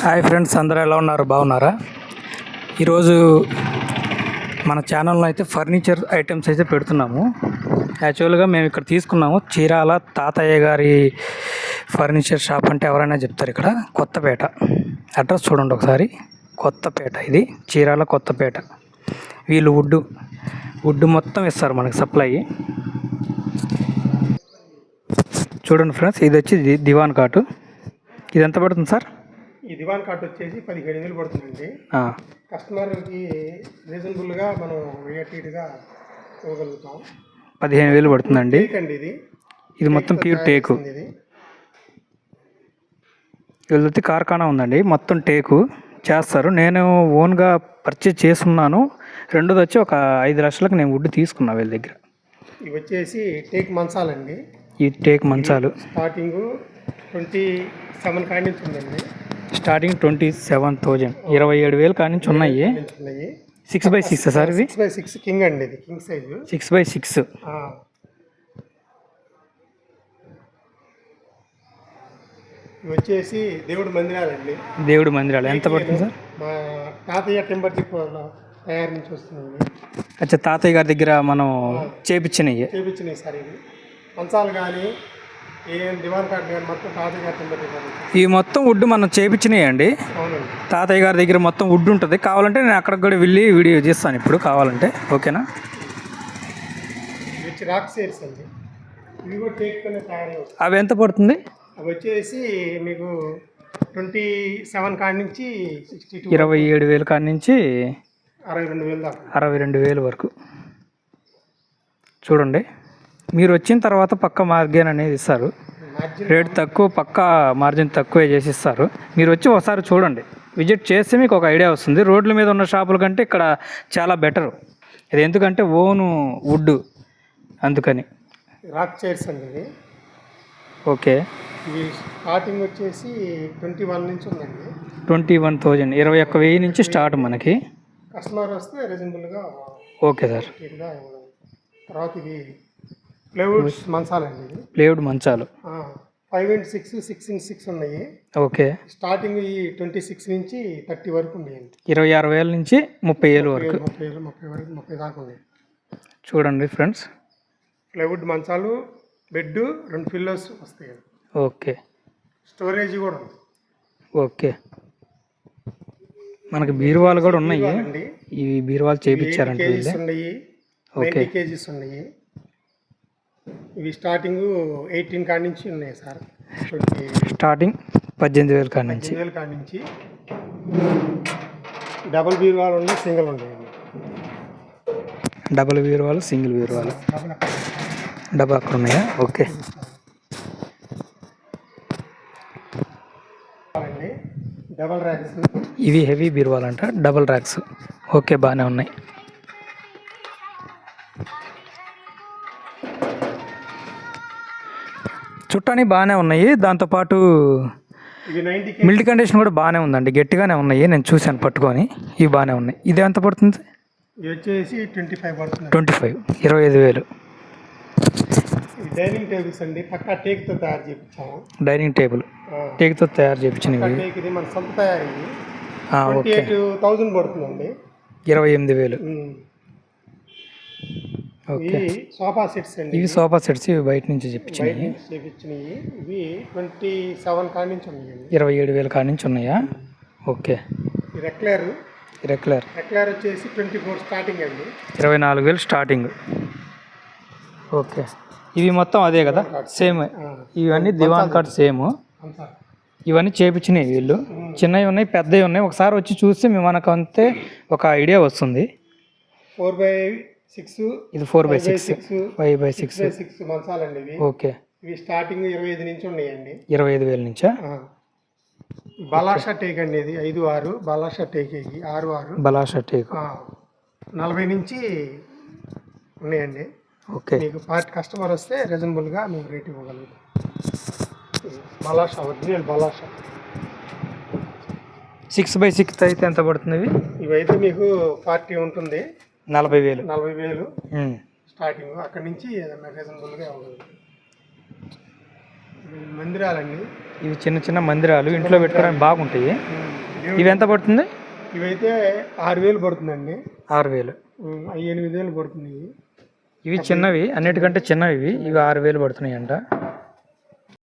Hi friends, అందరూ ఎలా ఉన్నారు? బాగున్నారా? ఈరోజు మన ఛానల్లో అయితే ఫర్నిచర్ ఐటమ్స్ అయితే పెడుతున్నాము. యాక్చువల్గా మేము ఇక్కడ తీసుకున్నాము చీరాల తాతయ్య గారి ఫర్నిచర్ షాప్ అంటే ఎవరైనా చెప్తారు. ఇక్కడ కొత్తపేట అడ్రస్ చూడండి ఒకసారి. కొత్తపేట, ఇది చీరాల కొత్తపేట. వీళ్ళు వుడ్ మొత్తం ఇస్తారు మనకి సప్లై. చూడండి ఫ్రెండ్స్, ఇది వచ్చి దివాన్ కాటు. ఇది ఎంత పడుతుంది సార్? ఈ దివాన్ కాట్ వచ్చేసి 17,000 పడుతుందండి. కస్టమర్కి రీజనబుల్గా మనం రేట్గా ఇవ్వగలుగుతాం. 15,000 పడుతుందండి. ఇది మొత్తం ప్యూర్ టేకు. వీళ్ళకి కార్ఖానా ఉందండి, మొత్తం టేకు చేస్తారు. నేను ఓన్గా పర్చేజ్ చేసుకున్నాను. రెండోది వచ్చి ఒక 5 లక్షలకు నేను వుడ్ తీసుకున్నా వీళ్ళ దగ్గర. ఇవి వచ్చేసి టేక్ మంచాలండి. ఈ టేక్ మంచాలు స్టార్టింగ్ 27 కాడి నుంచి ఉందండి. స్టార్టింగ్ 27,000, 27,000 కాడి నుంచి ఉన్నాయి. 6x6 సార్ ఇది? 6x6 కింగ్ అండి, ఇది కింగ్ సైజు. 6x6 ఇవి వచ్చేసి దేవుడి మందిరాలండి. దేవుడి మందిరాలు ఎంత పడుతుంది సార్? మా తాతయ్య టెంపర్ డిపోలో తయారు నుంచి వస్తుందండి. అచ్చా, తాతయ్య గారి దగ్గర మనం చేపించినాయి సార్. ఇవి మంచాలు కానీ దివాన్ కాట్ కానీ మొత్తం తాతయ్య గారి టెంపర్ డిపో. ఈ మొత్తం వుడ్ మనం చేపించినాయి అండి. అవునండి, తాతయ్య గారి దగ్గర మొత్తం వుడ్ ఉంటుంది. కావాలంటే నేను అక్కడికి కూడా వెళ్ళి వీడియో చేస్తాను ఇప్పుడు కావాలంటే. ఓకేనా? ఇవి రాక్ షేర్స్ అండి. ఇవి కూడా టేక్తోనే తయారవుతాయి. అవి ఎంత పడుతుంది? అవి వచ్చేసి మీకు 27 కాడి నుంచి 27,000 కాడి నుంచి 62,000 దాకా, 62,000 వరకు. చూడండి, మీరు వచ్చిన తర్వాత పక్క మార్జిన్ అనేది ఇస్తారు. రేట్ తక్కువ, పక్క మార్జిన్ తక్కువ చేసి ఇస్తారు. మీరు వచ్చి ఒకసారి చూడండి, విజిట్ చేస్తే మీకు ఒక ఐడియా వస్తుంది. రోడ్ల మీద ఉన్న షాపుల కంటే ఇక్కడ చాలా బెటరు. ఇది ఎందుకంటే ఓను వుడ్, అందుకని. రాక్ చైర్స్ అండి ఇది. ఓకే, ఇది స్టార్టింగ్ వచ్చేసి 21 నుంచి ఉందండి. 21,000, 21,000 నుంచి స్టార్ట్ మనకి. కస్టమర్ వస్తే రీజనబుల్గా. Okay sir. తర్వాత ఇది ప్లేవుడ్ మంచాలండి. ఇది ప్లేవుడ్ మంచాలు 5x6, 6x6 ఉన్నాయి. ఓకే, స్టార్టింగ్ ఈ 26 నుంచి 30 వరకు ఉన్నాయండి. 26,000 నుంచి 30,000 వరకు. 30 దాకా ఉన్నాయి. చూడండి ఫ్రెండ్స్, ప్లేవుడ్ మంచాలు, బెడ్, 2 పిల్లోస్ వస్తాయి. ఓకే, స్టోరేజ్ కూడా ఉంది. ఓకే, మనకి బీరువాలు కూడా ఉన్నాయి. ఈ బీరువాలు చేయించారంటే ఉన్నాయి. 90 kgs ఉన్నాయి. ఇవి స్టార్టింగ్ 18 కాడి నుంచి ఉన్నాయి సార్. స్టార్టింగ్ 18,000 కాడి నుంచి. డబుల్ బీరువాలు ఉన్నాయి, సింగిల్ ఉన్నాయండి. డబుల్ బీరువాలు, సింగిల్ బీరువాలు, డబుల్ అక్కడ ఉన్నాయా? Okay, double racks. ఇవి హెవీ బీరువాలంట, డబుల్ ర్యాక్స్. ఓకే, బాగానే ఉన్నాయి. చుట్టాని బాగానే ఉన్నాయి. దాంతోపాటు మిల్టీ కండిషన్ కూడా బాగానే ఉందండి, గట్టిగానే ఉన్నాయి. నేను చూశాను పట్టుకొని, ఇవి బాగానే ఉన్నాయి. ఇది ఎంత పడుతుంది? ఇది వచ్చేసి 25 పడుతుంది. 25, 25,000. డైనింగ్ టేబుల్స్ అండి, పక్కా టేక్తో తయారు చేయించాము. డైనింగ్ టేబుల్ టేక్తో తయారు చేయించినవి. ఇది మన సొంత తయారీ. 28,000 పడుతుందండి. 28,000. ఓకే, సోఫా సెట్స్ అండి. ఇవి సోఫా సెట్స్, ఇవి బయట నుంచి చెప్పించినవి. ఇవి 27 కాడి నుంచి ఉన్నాయండి. 27,000 కాడి నుంచి ఉన్నాయా? ఓకే. రెక్లర్ వచ్చేసి 24 స్టార్టింగ్ అండి. 24,000 స్టార్టింగ్. ఓకే, ఇవి మొత్తం అదే కదా, సేమ్. ఇవన్నీ దివాన్ కాట్ సేమ్. ఇవన్నీ చేపించినాయి వీళ్ళు. చిన్నవి ఉన్నాయి, పెద్దవి ఉన్నాయి. ఒకసారి వచ్చి చూస్తే మనకు అంతే ఒక ఐడియా వస్తుంది. 4x6, ఇది 4x6, 5x6 మంచాలండి ఇవి. ఓకే, ఇవి స్టార్టింగ్ 25 నుంచి ఉన్నాయండి. 25,000 నుంచా? బలాషా టేక్ అండి, ఇది 5-6 బలాషా టేక్, 6-6 బలాషా టేక్. 40 నుంచి ఉన్నాయండి. ఓకే, మీకు కస్టమర్ వస్తే రీజనబుల్గా మేము రేట్ ఇవ్వగలుగుతాం. బలాషా, ఒరిజినల్ బలాషా 6x6 అయితే ఎంత పడుతుంది? ఇవైతే మీకు 40 ఉంటుంది. 40,000 స్టార్టింగ్. అక్కడి నుంచి ఏదన్నా రీజనబుల్గా ఇవ్వగలుగుతాం. మందిరాలండి, ఇవి చిన్న చిన్న మందిరాలు, ఇంట్లో పెట్టుకోవడానికి బాగుంటాయి. ఇవి ఎంత పడుతుంది? ఇవైతే 6,000 పడుతుందండి. 6,000. అవి 8,000 పడుతుంది. ఇవి చిన్నవి, అన్నిటికంటే చిన్నవి ఇవి 6,000 పడుతున్నాయి అంట.